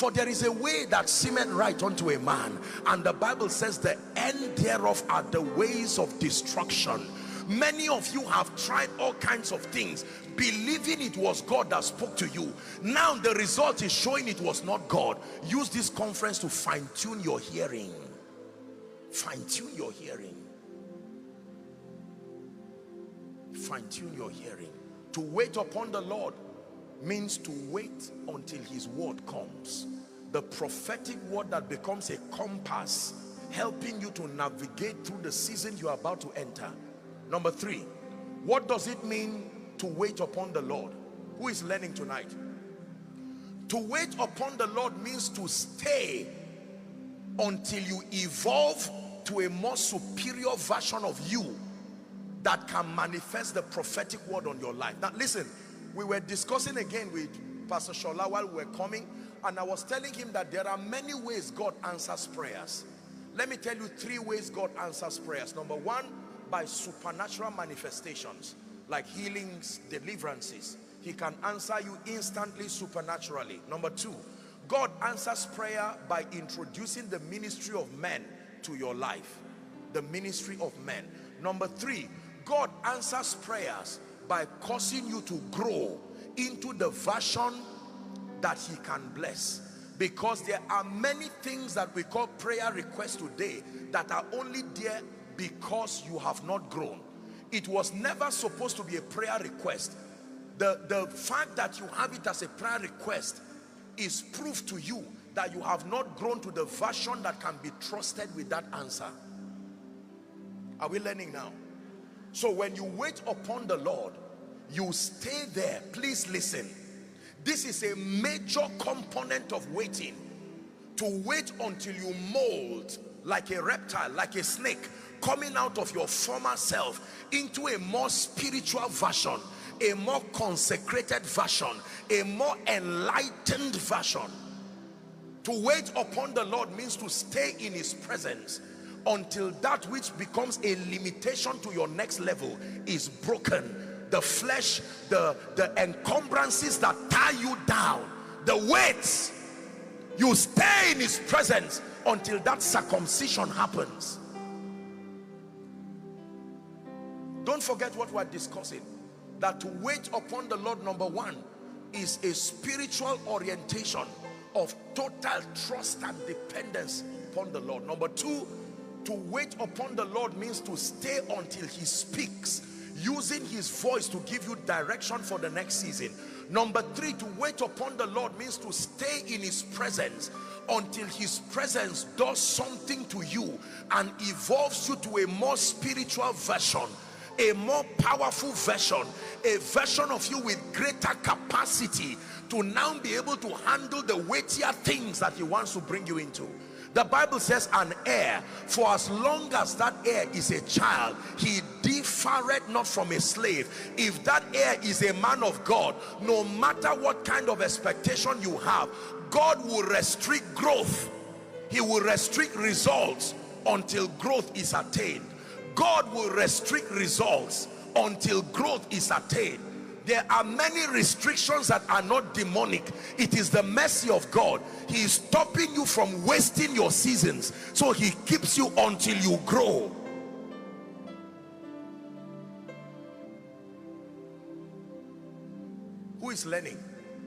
For there is a way that seemeth right unto a man, and the Bible says the end thereof are the ways of destruction. Many of you have tried all kinds of things, believing it was God that spoke to you. Now the result is showing it was not God. Use this conference to fine-tune your hearing. Fine-tune your hearing. Fine-tune your hearing. To wait upon the Lord means to wait until his word comes. The prophetic word that becomes a compass, helping you to navigate through the season you are about to enter. Number 3, what does it mean to wait upon the Lord? Who is learning tonight? To wait upon the Lord means to stay until you evolve to a more superior version of you that can manifest the prophetic word on your life. Now listen, we were discussing again with Pastor Shola while we were coming, and I was telling him that there are many ways God answers prayers. Let me tell you 3 ways God answers prayers. Number 1, by supernatural manifestations like healings, deliverances. He can answer you instantly, supernaturally. Number 2, God answers prayer by introducing the ministry of men to your life. The ministry of men. Number 3, God answers prayers by causing you to grow into the version that he can bless. Because there are many things that we call prayer requests today that are only there because you have not grown. It was never supposed to be a prayer request. The fact that you have it as a prayer request is proof to you that you have not grown to the version that can be trusted with that answer. Are we learning now? So when you wait upon the Lord, you stay there. Please listen. This is a major component of waiting. To wait until you mold like a reptile, like a snake, coming out of your former self into a more spiritual version, a more consecrated version, a more enlightened version. To wait upon the Lord means to stay in his presence until that which becomes a limitation to your next level is broken. The flesh, the encumbrances that tie you down, the weights, you stay in his presence until that circumcision happens. Don't forget what we're discussing, that to wait upon the Lord, number 1, is a spiritual orientation of total trust and dependence upon the Lord. Number 2, to wait upon the Lord means to stay until he speaks, using his voice to give you direction for the next season. Number 3, to wait upon the Lord means to stay in his presence until his presence does something to you and evolves you to a more spiritual version, a more powerful version, a version of you with greater capacity to now be able to handle the weightier things that he wants to bring you into. The Bible says an heir, for as long as that heir is a child, he differeth not from a slave. If that heir is a man of God, no matter what kind of expectation you have, God will restrict growth. He will restrict results until growth is attained. God will restrict results until growth is attained. There are many restrictions that are not demonic. It is the mercy of God. He is stopping you from wasting your seasons, so he keeps you until you grow. Who is learning?